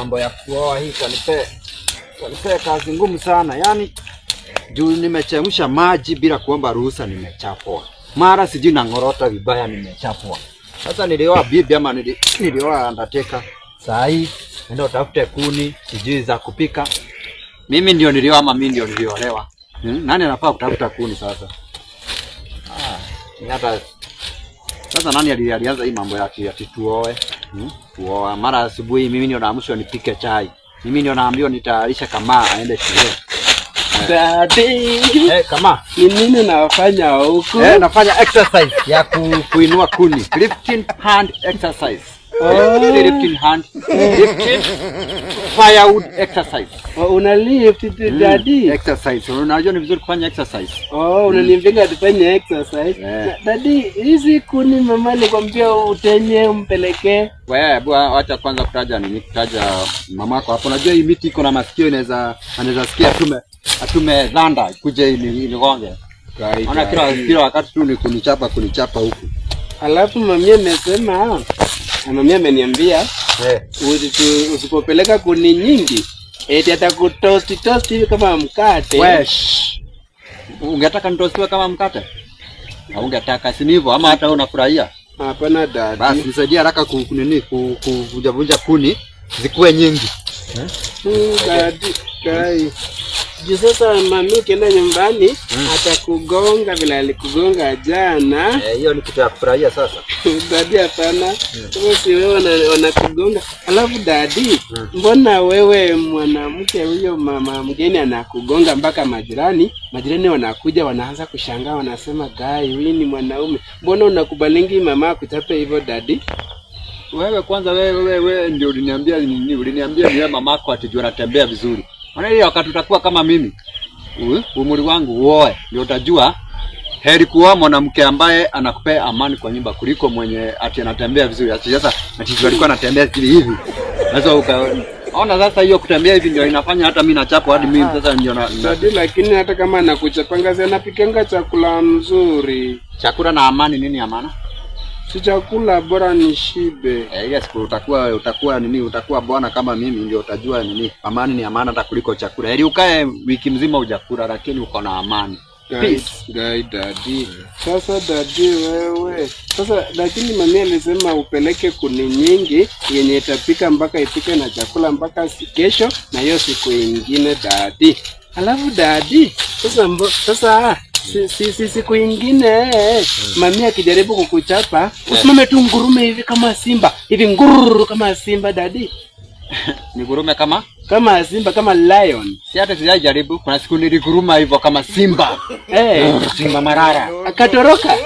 mambo ya kuoa hii kanipea kazi ngumu sana. Yaani juu nimechemsha maji bila kuomba ruhusa nimechapwa. Mara sijui na ngorota vibaya nimechapwa. Sasa nilioa bibi ama nilioa undertaker. Saa hii nenda utafute kuni sijui za kupika. Mimi ndio nilioa ama mimi ndio niliolewa? Nani anafaa kutafuta kuni sasa? Hata sasa nani alianza hii mambo ya tuoe? Tuoa mara asubuhi mimi ndio naamshwa nipike chai. Mimi ndio naambiwa nitayarisha kama aende shule. Daddy. Kama ni nini nafanya huko? Nafanya exercise ya kuinua kuni. Lifting hand exercise. Lifting hand. Lifting firewood exercise. Una lift daddy? Exercise. Unajua ni vizuri kufanya exercise. Unaniambia tufanye exercise. Daddy, hizi kuni mama nikwambia utenye umpelekee. Wewe bwana, acha kwanza kutaja mamako hapo. Unajua hii miti iko na masikio, anaweza sikia atume dhanda kuja nigonge. Ana kila wakati tu ni kunichapa huku. Alafu mami amesema, mami ameniambia usipopeleka kuni nyingi eti atakutoast hivi kama mkate. Wesh. Ungetaka nitoastiwe kama mkate? Au ungetaka si hivyo ama hata unafurahia? Hapana daddy. Basi nisaidie haraka kuvunja kuni zikuwe nyingi. Daddy, kai. Sasa mami ukienda nyumbani atakugonga vile alikugonga jana. Hiyo ni kitu ya kufurahia sasa. Daddy hapana. Kama si wewe wanakugonga. Alafu daddy, mbona wewe mwanamke huyo mama mgeni anakugonga mpaka majirani wanakuja wanaanza kushangaa wanasema gai wewe ni mwanaume. Mbona unakubalingi mama kuchape hivyo daddy? Wewe kwanza wewe ndio uliniambia ni mamako atijua anatembea vizuri. Maana ile wakati utakuwa kama mimi, umri wangu uoe, ndio utajua heri kuoa mwanamke ambaye anakupea amani kwa nyumba kuliko mwenye ati anatembea vizuri. Sasa ati alikuwa anatembea hivi. Sasa ukaona sasa hiyo kutembea hivi ndio inafanya hata mimi nachapo hadi mimi sasa ndio Daddy, lakini hata kama anakuchapanga sana anapikanga chakula mzuri. Chakula na amani nini amana? Si chakula bora ni shibe. Yes, utakuwa bwana kama mimi ndio utajua amani ni amana hata kuliko chakula. Heri ukae wiki mzima hujakula lakini uko na amani. Guy daddy. Sasa daddy wewe. Sasa lakini mami alisema upeleke kuni nyingi yenye itapika mpaka ipike na chakula mpaka kesho na hiyo siku nyingine daddy. Alafu daddy, sasa siku ingine mami akijaribu kukuchapa usimame tu ngurume hivi kama simba. Hivi ngururu kama simba daddy. Ni ngurume kama simba kama lion. Si hata sijajaribu. Kuna siku niliguruma hivyo kama simba. Simba marara. Akatoroka.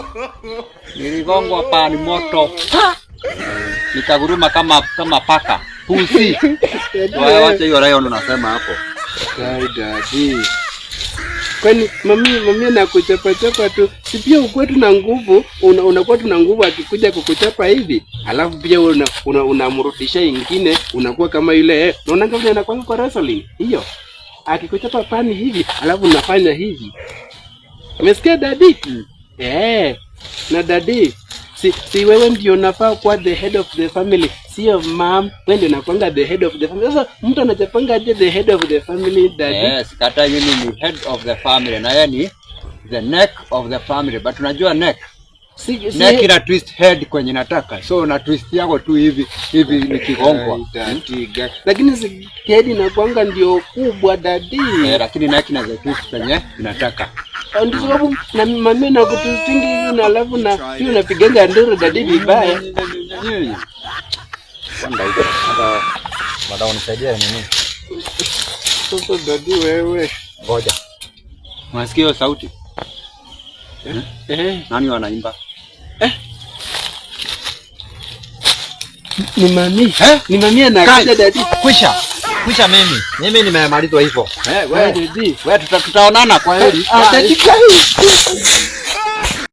Niligongwa pani moto. Nikaguruma kama paka. Pusi. Wacha hiyo lion unasema hapo. Daddy. Kwani mami anakuchapa tu. Si pia ukwetu na nguvu, unakuwa tu na nguvu akikuja kukuchapa hivi. Alafu pia unamrudisha ingine, unakuwa kama yule. Unaona kama anakuwa kwa wrestling. Hiyo. Akikuchapa pani hivi, alafu unafanya hivi. Umesikia daddy? Na daddy, si wewe ndio unafaa kuwa the head of the family. Sio mom, wewe ndio unakuanga the head of the family. Sasa mtu anachapanga the head of the family daddy. Yes, kata mimi ni head of the family na yeye ni the neck of the family. But unajua neck neck ina twist head kwenye nataka. So na twist yako tu hivi ni kigongwa. Lakini si head inakuanga ndio kubwa daddy. Lakini neck ina twist kwenye nataka. Ndio sababu na mami na kutustingi hivi na alafu na hiyo unapiganga nduru daddy vibaya. Kwenda hiyo. Hata madao nisaidia nini? Sasa daddy wewe. Ngoja. Unasikia hiyo sauti? Nani wanaimba? Ni mami. Ni mami anakuja daddy. Kwisha mimi nimemalizwa hivyo. Wewe daddy. Wewe tutaonana kwa heri. Daddy.